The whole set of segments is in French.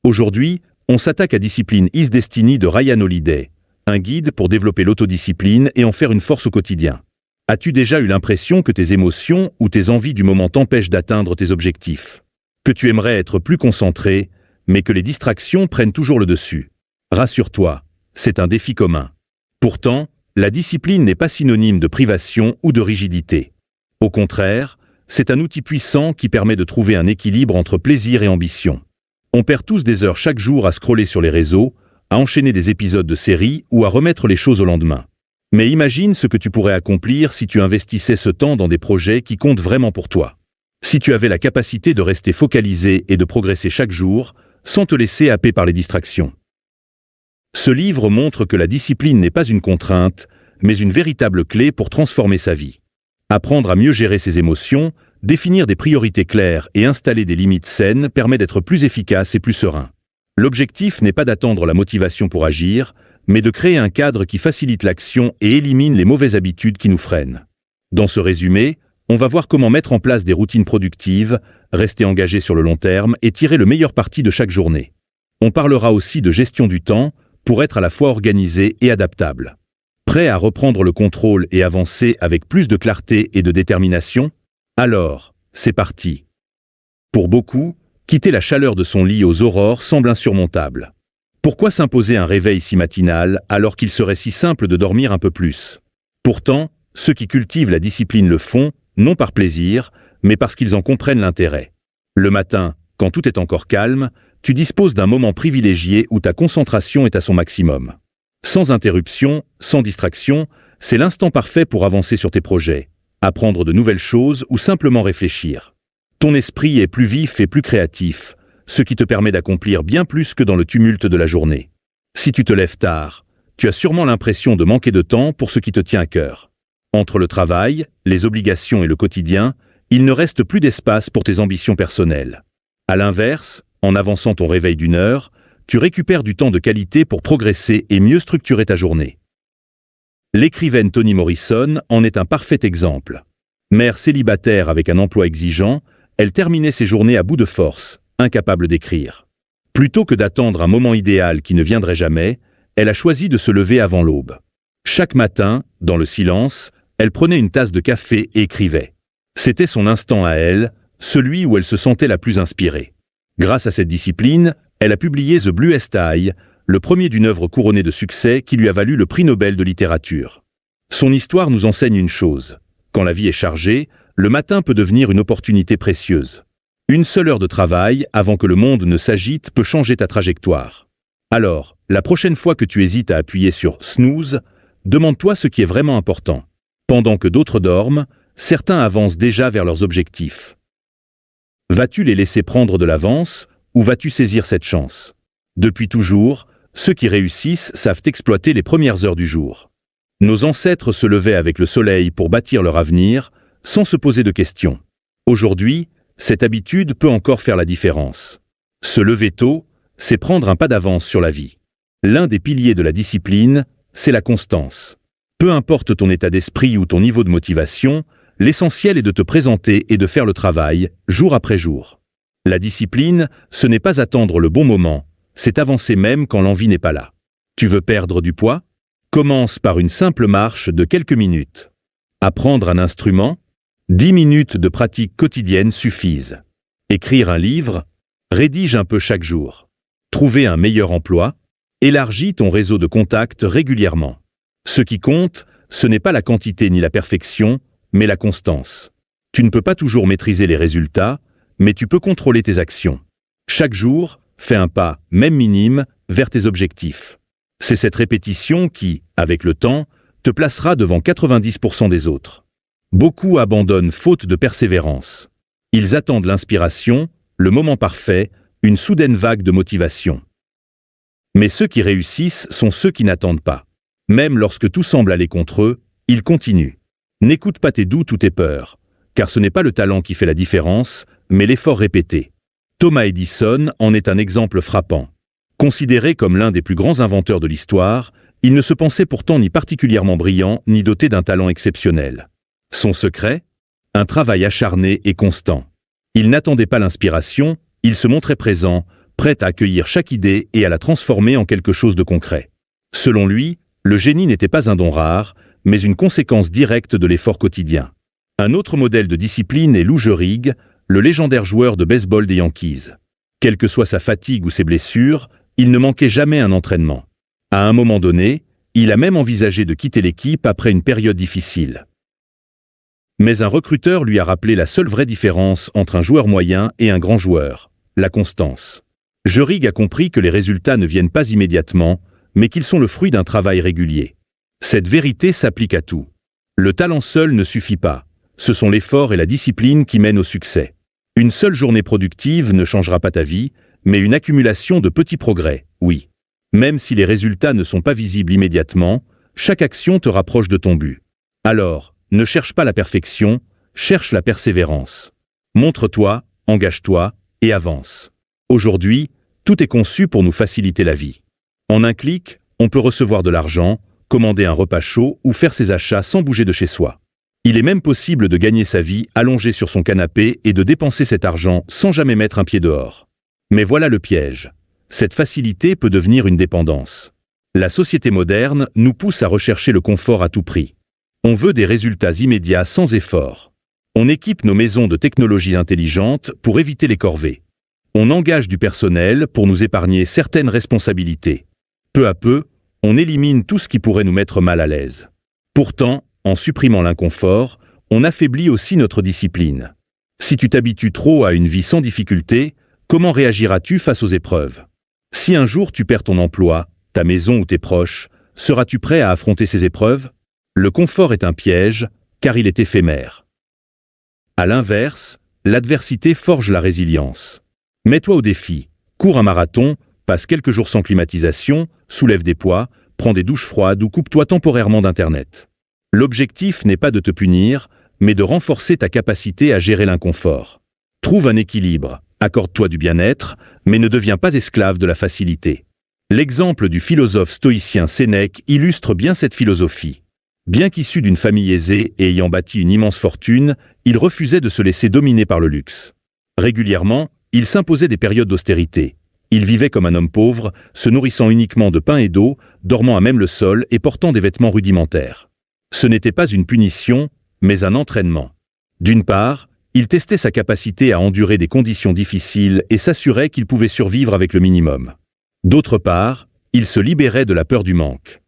Aujourd'hui, on s'attaque à Discipline is Destiny de Ryan Holiday, un guide pour développer l'autodiscipline et en faire une force au quotidien. As-tu déjà eu l'impression que tes émotions ou tes envies du moment t'empêchent d'atteindre tes objectifs? Que tu aimerais être plus concentré, mais que les distractions prennent toujours le dessus? Rassure-toi, c'est un défi commun. Pourtant, la discipline n'est pas synonyme de privation ou de rigidité. Au contraire, c'est un outil puissant qui permet de trouver un équilibre entre plaisir et ambition. On perd tous des heures chaque jour à scroller sur les réseaux, à enchaîner des épisodes de séries ou à remettre les choses au lendemain. Mais imagine ce que tu pourrais accomplir si tu investissais ce temps dans des projets qui comptent vraiment pour toi. Si tu avais la capacité de rester focalisé et de progresser chaque jour, sans te laisser happer par les distractions. Ce livre montre que la discipline n'est pas une contrainte, mais une véritable clé pour transformer sa vie. Apprendre à mieux gérer ses émotions, définir des priorités claires et installer des limites saines permet d'être plus efficace et plus serein. L'objectif n'est pas d'attendre la motivation pour agir, mais de créer un cadre qui facilite l'action et élimine les mauvaises habitudes qui nous freinent. Dans ce résumé, on va voir comment mettre en place des routines productives, rester engagé sur le long terme et tirer le meilleur parti de chaque journée. On parlera aussi de gestion du temps pour être à la fois organisé et adaptable. Prêt à reprendre le contrôle et avancer avec plus de clarté et de détermination? Alors, c'est parti. Pour beaucoup, quitter la chaleur de son lit aux aurores semble insurmontable. Pourquoi s'imposer un réveil si matinal alors qu'il serait si simple de dormir un peu plus? Pourtant, ceux qui cultivent la discipline le font, non par plaisir, mais parce qu'ils en comprennent l'intérêt. Le matin, quand tout est encore calme, tu disposes d'un moment privilégié où ta concentration est à son maximum. Sans interruption, sans distraction, c'est l'instant parfait pour avancer sur tes projets, apprendre de nouvelles choses ou simplement réfléchir. Ton esprit est plus vif et plus créatif, ce qui te permet d'accomplir bien plus que dans le tumulte de la journée. Si tu te lèves tard, tu as sûrement l'impression de manquer de temps pour ce qui te tient à cœur. Entre le travail, les obligations et le quotidien, il ne reste plus d'espace pour tes ambitions personnelles. À l'inverse, en avançant ton réveil d'une heure, tu récupères du temps de qualité pour progresser et mieux structurer ta journée. L'écrivaine Toni Morrison en est un parfait exemple. Mère célibataire avec un emploi exigeant, elle terminait ses journées à bout de force, incapable d'écrire. Plutôt que d'attendre un moment idéal qui ne viendrait jamais, elle a choisi de se lever avant l'aube. Chaque matin, dans le silence, elle prenait une tasse de café et écrivait. C'était son instant à elle, celui où elle se sentait la plus inspirée. Grâce à cette discipline, elle a publié The Bluest Eye, le premier d'une œuvre couronnée de succès qui lui a valu le prix Nobel de littérature. Son histoire nous enseigne une chose. Quand la vie est chargée, le matin peut devenir une opportunité précieuse. Une seule heure de travail, avant que le monde ne s'agite, peut changer ta trajectoire. Alors, la prochaine fois que tu hésites à appuyer sur « snooze », demande-toi ce qui est vraiment important. Pendant que d'autres dorment, certains avancent déjà vers leurs objectifs. Vas-tu les laisser prendre de l'avance ou vas-tu saisir cette chance? Depuis toujours, ceux qui réussissent savent exploiter les premières heures du jour. Nos ancêtres se levaient avec le soleil pour bâtir leur avenir, sans se poser de questions. Aujourd'hui, cette habitude peut encore faire la différence. Se lever tôt, c'est prendre un pas d'avance sur la vie. L'un des piliers de la discipline, c'est la constance. Peu importe ton état d'esprit ou ton niveau de motivation, l'essentiel est de te présenter et de faire le travail, jour après jour. La discipline, ce n'est pas attendre le bon moment, c'est avancer même quand l'envie n'est pas là. Tu veux perdre du poids? Commence par une simple marche de quelques minutes. Apprendre un instrument? 10 minutes de pratique quotidienne suffisent. Écrire un livre? Rédige un peu chaque jour. Trouver un meilleur emploi? Élargis ton réseau de contacts régulièrement. Ce qui compte, ce n'est pas la quantité ni la perfection, mais la constance. Tu ne peux pas toujours maîtriser les résultats, mais tu peux contrôler tes actions. Chaque jour, fais un pas, même minime, vers tes objectifs. C'est cette répétition qui, avec le temps, te placera devant 90% des autres. Beaucoup abandonnent faute de persévérance. Ils attendent l'inspiration, le moment parfait, une soudaine vague de motivation. Mais ceux qui réussissent sont ceux qui n'attendent pas. Même lorsque tout semble aller contre eux, ils continuent. N'écoute pas tes doutes ou tes peurs, car ce n'est pas le talent qui fait la différence, mais l'effort répété. Thomas Edison en est un exemple frappant. Considéré comme l'un des plus grands inventeurs de l'histoire, il ne se pensait pourtant ni particulièrement brillant, ni doté d'un talent exceptionnel. Son secret? Un travail acharné et constant. Il n'attendait pas l'inspiration, il se montrait présent, prête à accueillir chaque idée et à la transformer en quelque chose de concret. Selon lui, le génie n'était pas un don rare, mais une conséquence directe de l'effort quotidien. Un autre modèle de discipline est Lou Gehrig, le légendaire joueur de baseball des Yankees. Quelle que soit sa fatigue ou ses blessures, il ne manquait jamais un entraînement. À un moment donné, il a même envisagé de quitter l'équipe après une période difficile. Mais un recruteur lui a rappelé la seule vraie différence entre un joueur moyen et un grand joueur, la constance. Gehrig a compris que les résultats ne viennent pas immédiatement, mais qu'ils sont le fruit d'un travail régulier. Cette vérité s'applique à tout. Le talent seul ne suffit pas. Ce sont l'effort et la discipline qui mènent au succès. Une seule journée productive ne changera pas ta vie, mais une accumulation de petits progrès, oui. Même si les résultats ne sont pas visibles immédiatement, chaque action te rapproche de ton but. Alors, ne cherche pas la perfection, cherche la persévérance. Montre-toi, engage-toi et avance. Aujourd'hui, tout est conçu pour nous faciliter la vie. En un clic, on peut recevoir de l'argent, commander un repas chaud ou faire ses achats sans bouger de chez soi. Il est même possible de gagner sa vie allongé sur son canapé et de dépenser cet argent sans jamais mettre un pied dehors. Mais voilà le piège. Cette facilité peut devenir une dépendance. La société moderne nous pousse à rechercher le confort à tout prix. On veut des résultats immédiats sans effort. On équipe nos maisons de technologies intelligentes pour éviter les corvées. On engage du personnel pour nous épargner certaines responsabilités. Peu à peu, on élimine tout ce qui pourrait nous mettre mal à l'aise. Pourtant, en supprimant l'inconfort, on affaiblit aussi notre discipline. Si tu t'habitues trop à une vie sans difficulté, comment réagiras-tu face aux épreuves? Si un jour tu perds ton emploi, ta maison ou tes proches, seras-tu prêt à affronter ces épreuves? Le confort est un piège, car il est éphémère. À l'inverse, l'adversité forge la résilience. Mets-toi au défi, cours un marathon, passe quelques jours sans climatisation, soulève des poids, prends des douches froides ou coupe-toi temporairement d'Internet. L'objectif n'est pas de te punir, mais de renforcer ta capacité à gérer l'inconfort. Trouve un équilibre, accorde-toi du bien-être, mais ne deviens pas esclave de la facilité. L'exemple du philosophe stoïcien Sénèque illustre bien cette philosophie. Bien qu'issu d'une famille aisée et ayant bâti une immense fortune, il refusait de se laisser dominer par le luxe. Régulièrement, il s'imposait des périodes d'austérité. Il vivait comme un homme pauvre, se nourrissant uniquement de pain et d'eau, dormant à même le sol et portant des vêtements rudimentaires. Ce n'était pas une punition, mais un entraînement. D'une part, il testait sa capacité à endurer des conditions difficiles et s'assurait qu'il pouvait survivre avec le minimum. D'autre part, il se libérait de la peur du manque.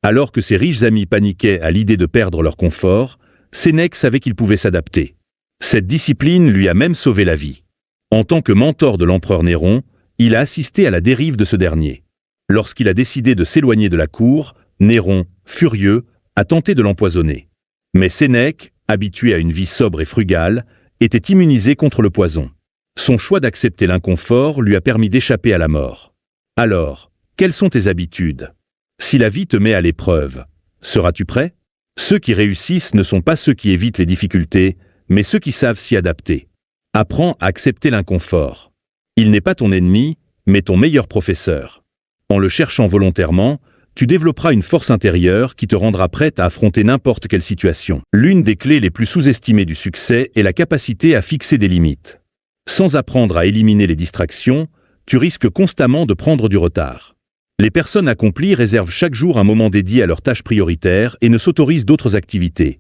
Alors que ses riches amis paniquaient à l'idée de perdre leur confort, Sénèque savait qu'il pouvait s'adapter. Cette discipline lui a même sauvé la vie. En tant que mentor de l'empereur Néron, il a assisté à la dérive de ce dernier. Lorsqu'il a décidé de s'éloigner de la cour, Néron, furieux, a tenté de l'empoisonner. Mais Sénèque, habitué à une vie sobre et frugale, était immunisé contre le poison. Son choix d'accepter l'inconfort lui a permis d'échapper à la mort. Alors, quelles sont tes habitudes? Si la vie te met à l'épreuve, seras-tu prêt? Ceux qui réussissent ne sont pas ceux qui évitent les difficultés, mais ceux qui savent s'y adapter. Apprends à accepter l'inconfort. Il n'est pas ton ennemi, mais ton meilleur professeur. En le cherchant volontairement, tu développeras une force intérieure qui te rendra prête à affronter n'importe quelle situation. L'une des clés les plus sous-estimées du succès est la capacité à fixer des limites. Sans apprendre à éliminer les distractions, tu risques constamment de prendre du retard. Les personnes accomplies réservent chaque jour un moment dédié à leurs tâches prioritaires et ne s'autorisent d'autres activités,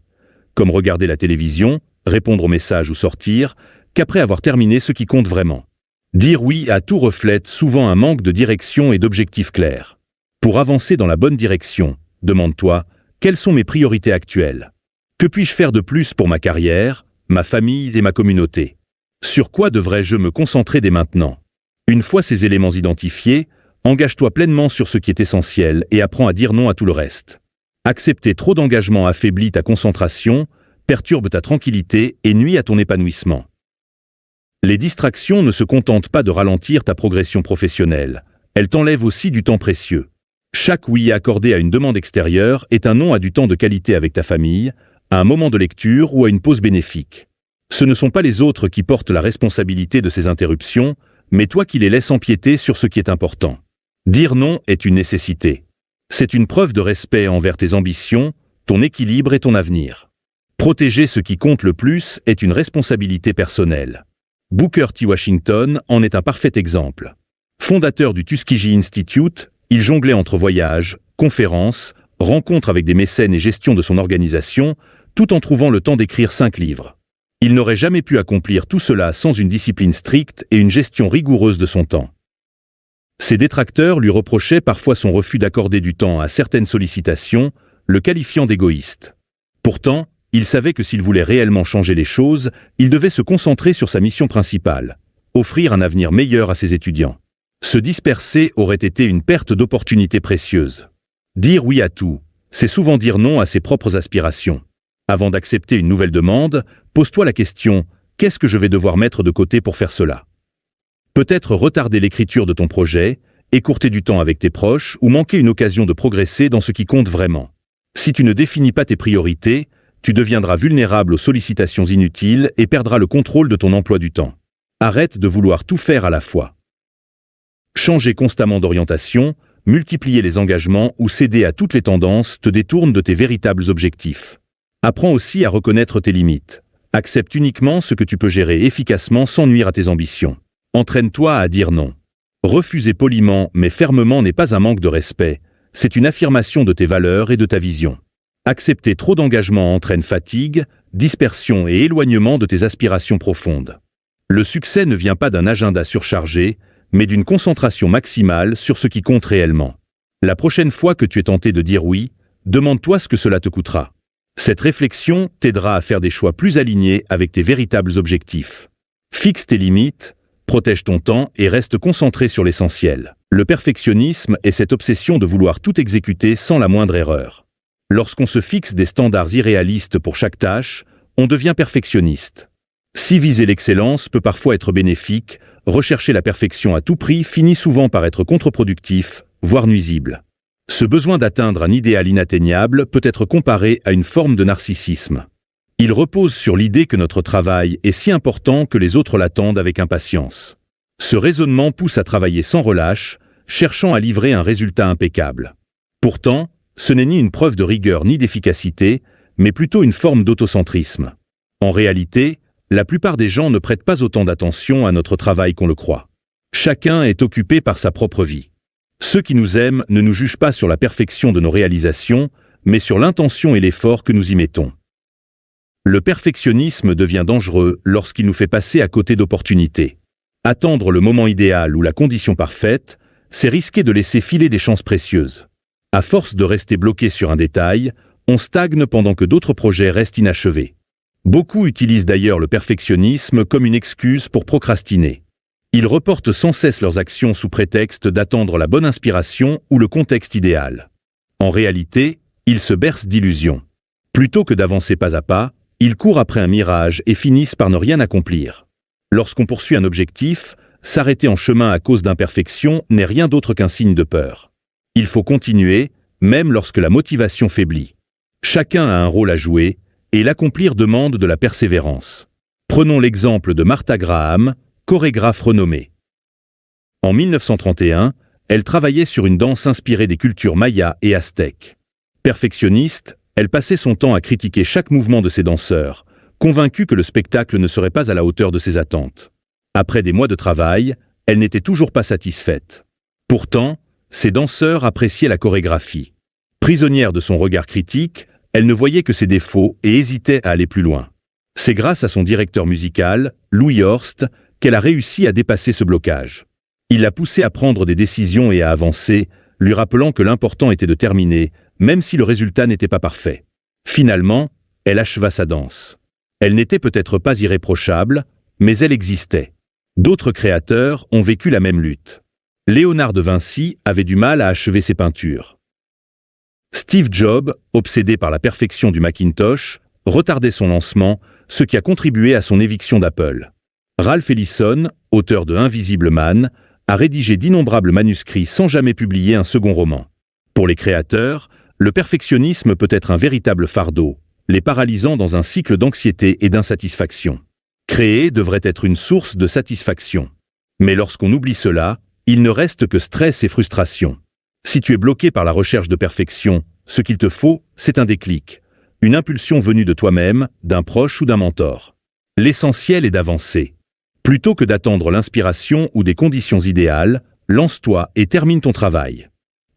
comme regarder la télévision, répondre aux messages ou sortir, qu'après avoir terminé ce qui compte vraiment. Dire oui à tout reflète souvent un manque de direction et d'objectifs clairs. Pour avancer dans la bonne direction, demande-toi, quelles sont mes priorités actuelles? Que puis-je faire de plus pour ma carrière, ma famille et ma communauté? Sur quoi devrais-je me concentrer dès maintenant? Une fois ces éléments identifiés, engage-toi pleinement sur ce qui est essentiel et apprends à dire non à tout le reste. Accepter trop d'engagement affaiblit ta concentration, perturbe ta tranquillité et nuit à ton épanouissement. Les distractions ne se contentent pas de ralentir ta progression professionnelle, elles t'enlèvent aussi du temps précieux. Chaque oui accordé à une demande extérieure est un non à du temps de qualité avec ta famille, à un moment de lecture ou à une pause bénéfique. Ce ne sont pas les autres qui portent la responsabilité de ces interruptions, mais toi qui les laisses empiéter sur ce qui est important. Dire non est une nécessité. C'est une preuve de respect envers tes ambitions, ton équilibre et ton avenir. Protéger ce qui compte le plus est une responsabilité personnelle. Booker T. Washington en est un parfait exemple. Fondateur du Tuskegee Institute, il jonglait entre voyages, conférences, rencontres avec des mécènes et gestion de son organisation, tout en trouvant le temps d'écrire 5 livres. Il n'aurait jamais pu accomplir tout cela sans une discipline stricte et une gestion rigoureuse de son temps. Ses détracteurs lui reprochaient parfois son refus d'accorder du temps à certaines sollicitations, le qualifiant d'égoïste. Pourtant, il savait que s'il voulait réellement changer les choses, il devait se concentrer sur sa mission principale, offrir un avenir meilleur à ses étudiants. Se disperser aurait été une perte d'opportunités précieuses. Dire oui à tout, c'est souvent dire non à ses propres aspirations. Avant d'accepter une nouvelle demande, pose-toi la question « Qu'est-ce que je vais devoir mettre de côté pour faire cela ?» Peut-être retarder l'écriture de ton projet, écourter du temps avec tes proches ou manquer une occasion de progresser dans ce qui compte vraiment. Si tu ne définis pas tes priorités, tu deviendras vulnérable aux sollicitations inutiles et perdras le contrôle de ton emploi du temps. Arrête de vouloir tout faire à la fois. Changer constamment d'orientation, multiplier les engagements ou céder à toutes les tendances te détourne de tes véritables objectifs. Apprends aussi à reconnaître tes limites. Accepte uniquement ce que tu peux gérer efficacement sans nuire à tes ambitions. Entraîne-toi à dire non. Refuser poliment mais fermement n'est pas un manque de respect, c'est une affirmation de tes valeurs et de ta vision. Accepter trop d'engagement entraîne fatigue, dispersion et éloignement de tes aspirations profondes. Le succès ne vient pas d'un agenda surchargé, mais d'une concentration maximale sur ce qui compte réellement. La prochaine fois que tu es tenté de dire oui, demande-toi ce que cela te coûtera. Cette réflexion t'aidera à faire des choix plus alignés avec tes véritables objectifs. Fixe tes limites, protège ton temps et reste concentré sur l'essentiel. Le perfectionnisme est cette obsession de vouloir tout exécuter sans la moindre erreur. Lorsqu'on se fixe des standards irréalistes pour chaque tâche, on devient perfectionniste. Si viser l'excellence peut parfois être bénéfique, rechercher la perfection à tout prix finit souvent par être contre-productif, voire nuisible. Ce besoin d'atteindre un idéal inatteignable peut être comparé à une forme de narcissisme. Il repose sur l'idée que notre travail est si important que les autres l'attendent avec impatience. Ce raisonnement pousse à travailler sans relâche, cherchant à livrer un résultat impeccable. Pourtant, ce n'est ni une preuve de rigueur ni d'efficacité, mais plutôt une forme d'autocentrisme. En réalité, la plupart des gens ne prêtent pas autant d'attention à notre travail qu'on le croit. Chacun est occupé par sa propre vie. Ceux qui nous aiment ne nous jugent pas sur la perfection de nos réalisations, mais sur l'intention et l'effort que nous y mettons. Le perfectionnisme devient dangereux lorsqu'il nous fait passer à côté d'opportunités. Attendre le moment idéal ou la condition parfaite, c'est risquer de laisser filer des chances précieuses. À force de rester bloqué sur un détail, on stagne pendant que d'autres projets restent inachevés. Beaucoup utilisent d'ailleurs le perfectionnisme comme une excuse pour procrastiner. Ils reportent sans cesse leurs actions sous prétexte d'attendre la bonne inspiration ou le contexte idéal. En réalité, ils se bercent d'illusions. Plutôt que d'avancer pas à pas, ils courent après un mirage et finissent par ne rien accomplir. Lorsqu'on poursuit un objectif, s'arrêter en chemin à cause d'imperfections n'est rien d'autre qu'un signe de peur. Il faut continuer, même lorsque la motivation faiblit. Chacun a un rôle à jouer, et l'accomplir demande de la persévérance. Prenons l'exemple de Martha Graham, chorégraphe renommée. En 1931, elle travaillait sur une danse inspirée des cultures mayas et aztèques. Perfectionniste, elle passait son temps à critiquer chaque mouvement de ses danseurs, convaincue que le spectacle ne serait pas à la hauteur de ses attentes. Après des mois de travail, elle n'était toujours pas satisfaite. Pourtant, ses danseurs appréciaient la chorégraphie. Prisonnière de son regard critique, elle ne voyait que ses défauts et hésitait à aller plus loin. C'est grâce à son directeur musical, Louis Horst, qu'elle a réussi à dépasser ce blocage. Il l'a poussée à prendre des décisions et à avancer, lui rappelant que l'important était de terminer, même si le résultat n'était pas parfait. Finalement, elle acheva sa danse. Elle n'était peut-être pas irréprochable, mais elle existait. D'autres créateurs ont vécu la même lutte. Léonard de Vinci avait du mal à achever ses peintures. Steve Jobs, obsédé par la perfection du Macintosh, retardait son lancement, ce qui a contribué à son éviction d'Apple. Ralph Ellison, auteur de Invisible Man, a rédigé d'innombrables manuscrits sans jamais publier un second roman. Pour les créateurs, le perfectionnisme peut être un véritable fardeau, les paralysant dans un cycle d'anxiété et d'insatisfaction. Créer devrait être une source de satisfaction. Mais lorsqu'on oublie cela, il ne reste que stress et frustration. Si tu es bloqué par la recherche de perfection, ce qu'il te faut, c'est un déclic, une impulsion venue de toi-même, d'un proche ou d'un mentor. L'essentiel est d'avancer. Plutôt que d'attendre l'inspiration ou des conditions idéales, lance-toi et termine ton travail.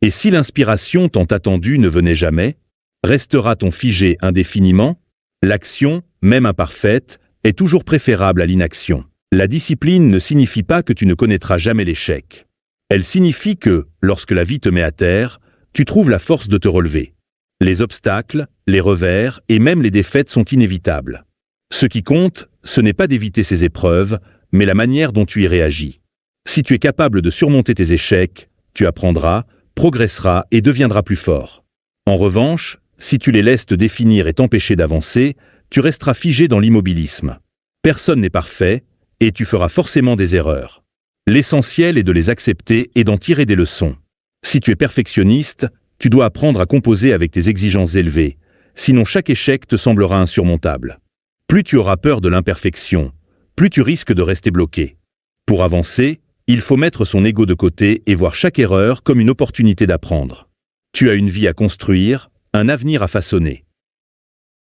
Et si l'inspiration tant attendue ne venait jamais, restera-t-on figé indéfiniment? L'action, même imparfaite, est toujours préférable à l'inaction. La discipline ne signifie pas que tu ne connaîtras jamais l'échec. Elle signifie que, lorsque la vie te met à terre, tu trouves la force de te relever. Les obstacles, les revers et même les défaites sont inévitables. Ce qui compte, ce n'est pas d'éviter ces épreuves, mais la manière dont tu y réagis. Si tu es capable de surmonter tes échecs, tu apprendras, progresseras et deviendras plus fort. En revanche, si tu les laisses te définir et t'empêcher d'avancer, tu resteras figé dans l'immobilisme. Personne n'est parfait, et tu feras forcément des erreurs. L'essentiel est de les accepter et d'en tirer des leçons. Si tu es perfectionniste, tu dois apprendre à composer avec tes exigences élevées, sinon chaque échec te semblera insurmontable. Plus tu auras peur de l'imperfection, plus tu risques de rester bloqué. Pour avancer, il faut mettre son ego de côté et voir chaque erreur comme une opportunité d'apprendre. Tu as une vie à construire, un avenir à façonner.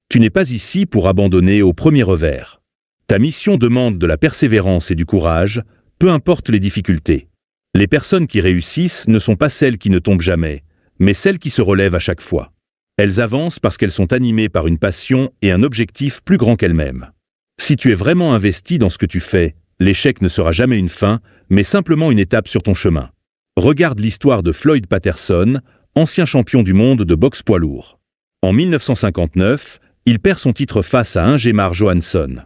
Tu n'es pas ici pour abandonner au premier revers. Ta mission demande de la persévérance et du courage, peu importe les difficultés. Les personnes qui réussissent ne sont pas celles qui ne tombent jamais, mais celles qui se relèvent à chaque fois. Elles avancent parce qu'elles sont animées par une passion et un objectif plus grand qu'elles-mêmes. Si tu es vraiment investi dans ce que tu fais, l'échec ne sera jamais une fin, mais simplement une étape sur ton chemin. Regarde l'histoire de Floyd Patterson, ancien champion du monde de boxe poids lourd. En 1959, il perd son titre face à Ingemar Johansson.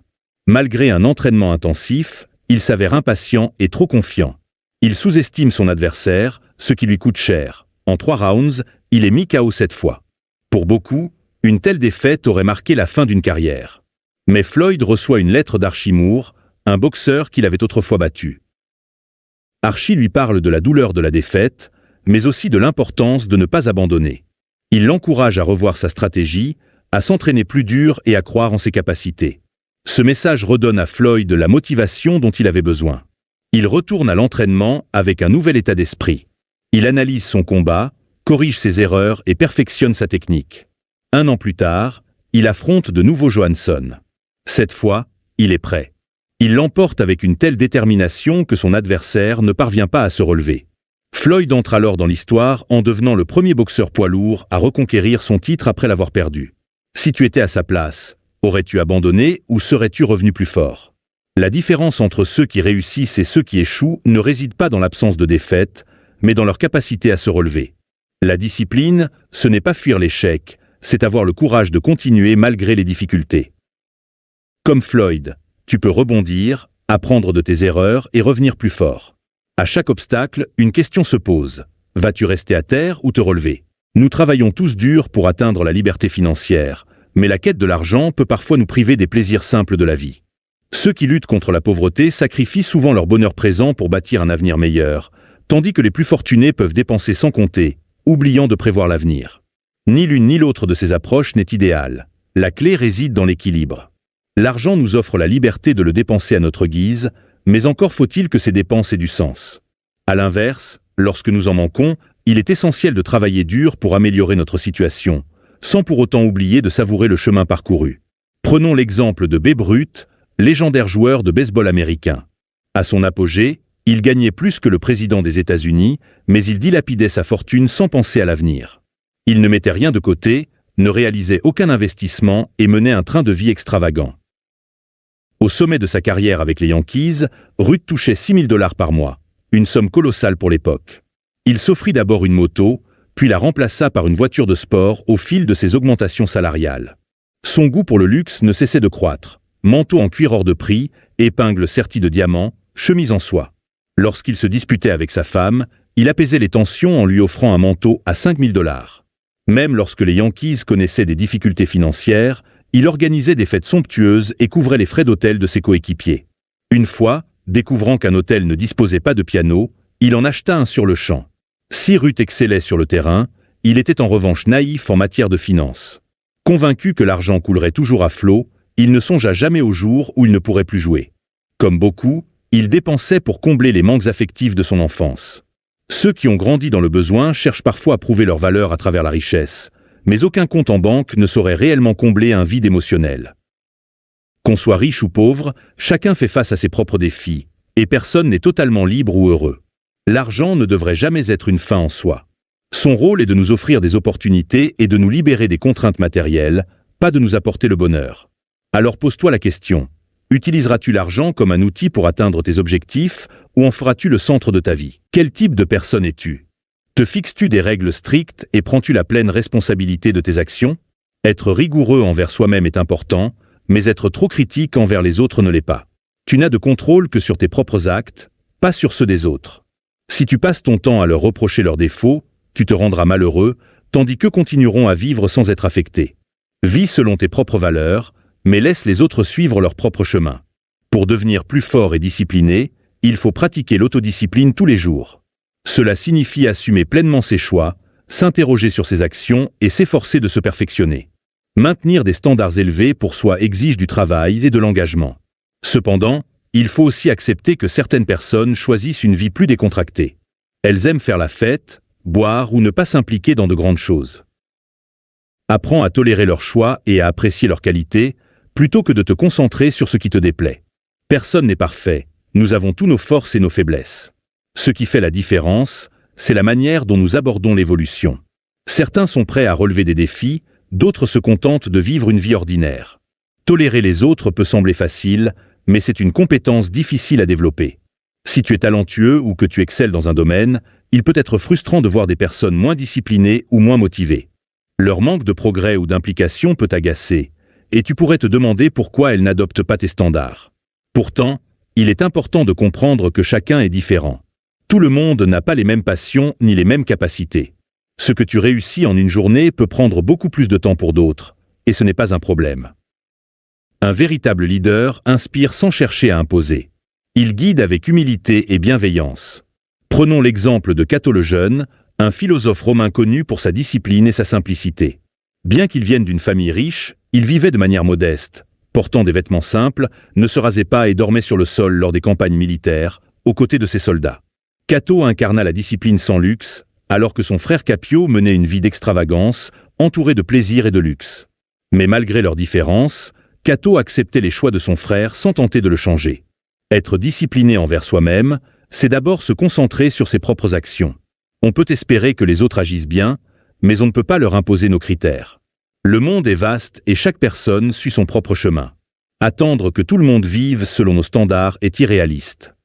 Malgré un entraînement intensif, il s'avère impatient et trop confiant. Il sous-estime son adversaire, ce qui lui coûte cher. En 3 rounds, il est mis KO 7 fois. Pour beaucoup, une telle défaite aurait marqué la fin d'une carrière. Mais Floyd reçoit une lettre d'Archie Moore, un boxeur qu'il avait autrefois battu. Archie lui parle de la douleur de la défaite, mais aussi de l'importance de ne pas abandonner. Il l'encourage à revoir sa stratégie, à s'entraîner plus dur et à croire en ses capacités. Ce message redonne à Floyd la motivation dont il avait besoin. Il retourne à l'entraînement avec un nouvel état d'esprit. Il analyse son combat, corrige ses erreurs et perfectionne sa technique. 1 an plus tard, il affronte de nouveau Johansson. Cette fois, il est prêt. Il l'emporte avec une telle détermination que son adversaire ne parvient pas à se relever. Floyd entre alors dans l'histoire en devenant le premier boxeur poids lourd à reconquérir son titre après l'avoir perdu. Si tu étais à sa place, aurais-tu abandonné ou serais-tu revenu plus fort? La différence entre ceux qui réussissent et ceux qui échouent ne réside pas dans l'absence de défaite, mais dans leur capacité à se relever. La discipline, ce n'est pas fuir l'échec, c'est avoir le courage de continuer malgré les difficultés. Comme Floyd, tu peux rebondir, apprendre de tes erreurs et revenir plus fort. À chaque obstacle, une question se pose. Vas-tu rester à terre ou te relever? Nous travaillons tous dur pour atteindre la liberté financière, mais la quête de l'argent peut parfois nous priver des plaisirs simples de la vie. Ceux qui luttent contre la pauvreté sacrifient souvent leur bonheur présent pour bâtir un avenir meilleur, tandis que les plus fortunés peuvent dépenser sans compter, oubliant de prévoir l'avenir. Ni l'une ni l'autre de ces approches n'est idéale. La clé réside dans l'équilibre. L'argent nous offre la liberté de le dépenser à notre guise, mais encore faut-il que ces dépenses aient du sens. À l'inverse, lorsque nous en manquons, il est essentiel de travailler dur pour améliorer notre situation, sans pour autant oublier de savourer le chemin parcouru. Prenons l'exemple de Babe Ruth, légendaire joueur de baseball américain. À son apogée, il gagnait plus que le président des États-Unis, mais il dilapidait sa fortune sans penser à l'avenir. Il ne mettait rien de côté, ne réalisait aucun investissement et menait un train de vie extravagant. Au sommet de sa carrière avec les Yankees, Ruth touchait $6 000 par mois, une somme colossale pour l'époque. Il s'offrit d'abord une moto, puis la remplaça par une voiture de sport au fil de ses augmentations salariales. Son goût pour le luxe ne cessait de croître. Manteau en cuir hors de prix, épingles serties de diamants, chemise en soie. Lorsqu'il se disputait avec sa femme, il apaisait les tensions en lui offrant un manteau à $5 000. Même lorsque les Yankees connaissaient des difficultés financières, il organisait des fêtes somptueuses et couvrait les frais d'hôtel de ses coéquipiers. Une fois, découvrant qu'un hôtel ne disposait pas de piano, il en acheta un sur le champ. Si Ruth excellait sur le terrain, il était en revanche naïf en matière de finances. Convaincu que l'argent coulerait toujours à flot, il ne songea jamais au jour où il ne pourrait plus jouer. Comme beaucoup, il dépensait pour combler les manques affectifs de son enfance. Ceux qui ont grandi dans le besoin cherchent parfois à prouver leur valeur à travers la richesse, mais aucun compte en banque ne saurait réellement combler un vide émotionnel. Qu'on soit riche ou pauvre, chacun fait face à ses propres défis, et personne n'est totalement libre ou heureux. L'argent ne devrait jamais être une fin en soi. Son rôle est de nous offrir des opportunités et de nous libérer des contraintes matérielles, pas de nous apporter le bonheur. Alors pose-toi la question, utiliseras-tu l'argent comme un outil pour atteindre tes objectifs ou en feras-tu le centre de ta vie? Quel type de personne es-tu? Te fixes-tu des règles strictes et prends-tu la pleine responsabilité de tes actions? Être rigoureux envers soi-même est important, mais être trop critique envers les autres ne l'est pas. Tu n'as de contrôle que sur tes propres actes, pas sur ceux des autres. Si tu passes ton temps à leur reprocher leurs défauts, tu te rendras malheureux, tandis qu'eux continueront à vivre sans être affectés. Vis selon tes propres valeurs, mais laisse les autres suivre leur propre chemin. Pour devenir plus fort et discipliné, il faut pratiquer l'autodiscipline tous les jours. Cela signifie assumer pleinement ses choix, s'interroger sur ses actions et s'efforcer de se perfectionner. Maintenir des standards élevés pour soi exige du travail et de l'engagement. Cependant, il faut aussi accepter que certaines personnes choisissent une vie plus décontractée. Elles aiment faire la fête, boire ou ne pas s'impliquer dans de grandes choses. Apprends à tolérer leurs choix et à apprécier leurs qualités, plutôt que de te concentrer sur ce qui te déplaît. Personne n'est parfait, nous avons tous nos forces et nos faiblesses. Ce qui fait la différence, c'est la manière dont nous abordons l'évolution. Certains sont prêts à relever des défis, d'autres se contentent de vivre une vie ordinaire. Tolérer les autres peut sembler facile, mais c'est une compétence difficile à développer. Si tu es talentueux ou que tu excelles dans un domaine, il peut être frustrant de voir des personnes moins disciplinées ou moins motivées. Leur manque de progrès ou d'implication peut agacer, et tu pourrais te demander pourquoi elles n'adoptent pas tes standards. Pourtant, il est important de comprendre que chacun est différent. Tout le monde n'a pas les mêmes passions ni les mêmes capacités. Ce que tu réussis en une journée peut prendre beaucoup plus de temps pour d'autres, et ce n'est pas un problème. Un véritable leader inspire sans chercher à imposer. Il guide avec humilité et bienveillance. Prenons l'exemple de Cato le Jeune, un philosophe romain connu pour sa discipline et sa simplicité. Bien qu'il vienne d'une famille riche, il vivait de manière modeste, portant des vêtements simples, ne se rasait pas et dormait sur le sol lors des campagnes militaires, aux côtés de ses soldats. Cato incarna la discipline sans luxe, alors que son frère Capio menait une vie d'extravagance, entouré de plaisir et de luxe. Mais malgré leurs différences, Cato acceptait les choix de son frère sans tenter de le changer. Être discipliné envers soi-même, c'est d'abord se concentrer sur ses propres actions. On peut espérer que les autres agissent bien, mais on ne peut pas leur imposer nos critères. Le monde est vaste et chaque personne suit son propre chemin. Attendre que tout le monde vive selon nos standards est irréaliste.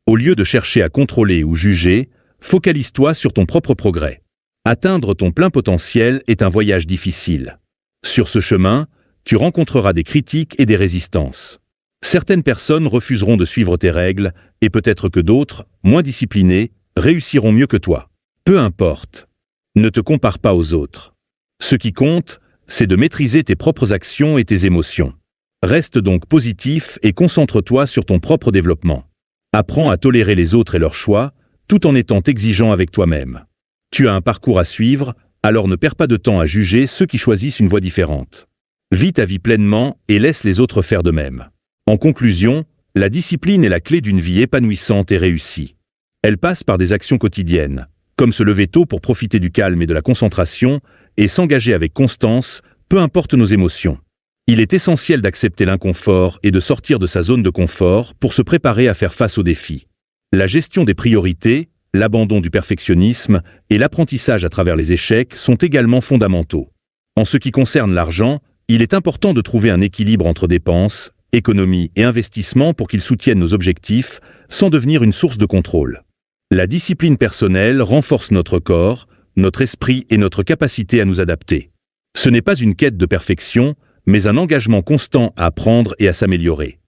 Au lieu de chercher à contrôler ou juger, focalise-toi sur ton propre progrès. Atteindre ton plein potentiel est un voyage difficile. Sur ce chemin, tu rencontreras des critiques et des résistances. Certaines personnes refuseront de suivre tes règles, et peut-être que d'autres, moins disciplinées, réussiront mieux que toi. Peu importe. Ne te compare pas aux autres. Ce qui compte, c'est de maîtriser tes propres actions et tes émotions. Reste donc positif et concentre-toi sur ton propre développement. Apprends à tolérer les autres et leurs choix, tout en étant exigeant avec toi-même. Tu as un parcours à suivre, alors ne perds pas de temps à juger ceux qui choisissent une voie différente. Vis ta vie pleinement et laisse les autres faire de même. En conclusion, la discipline est la clé d'une vie épanouissante et réussie. Elle passe par des actions quotidiennes, comme se lever tôt pour profiter du calme et de la concentration, et s'engager avec constance, peu importe nos émotions. Il est essentiel d'accepter l'inconfort et de sortir de sa zone de confort pour se préparer à faire face aux défis. La gestion des priorités, l'abandon du perfectionnisme et l'apprentissage à travers les échecs sont également fondamentaux. En ce qui concerne l'argent, il est important de trouver un équilibre entre dépenses, économie et investissement pour qu'ils soutiennent nos objectifs sans devenir une source de contrôle. La discipline personnelle renforce notre corps, notre esprit et notre capacité à nous adapter. Ce n'est pas une quête de perfection, mais un engagement constant à apprendre et à s'améliorer.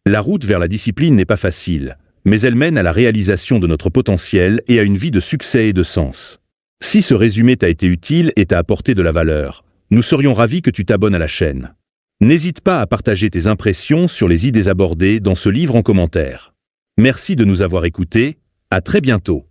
La route vers la discipline n'est pas facile, mais elle mène à la réalisation de notre potentiel et à une vie de succès et de sens. Si ce résumé t'a été utile et t'a apporté de la valeur, nous serions ravis que tu t'abonnes à la chaîne. N'hésite pas à partager tes impressions sur les idées abordées dans ce livre en commentaire. Merci de nous avoir écoutés, à très bientôt.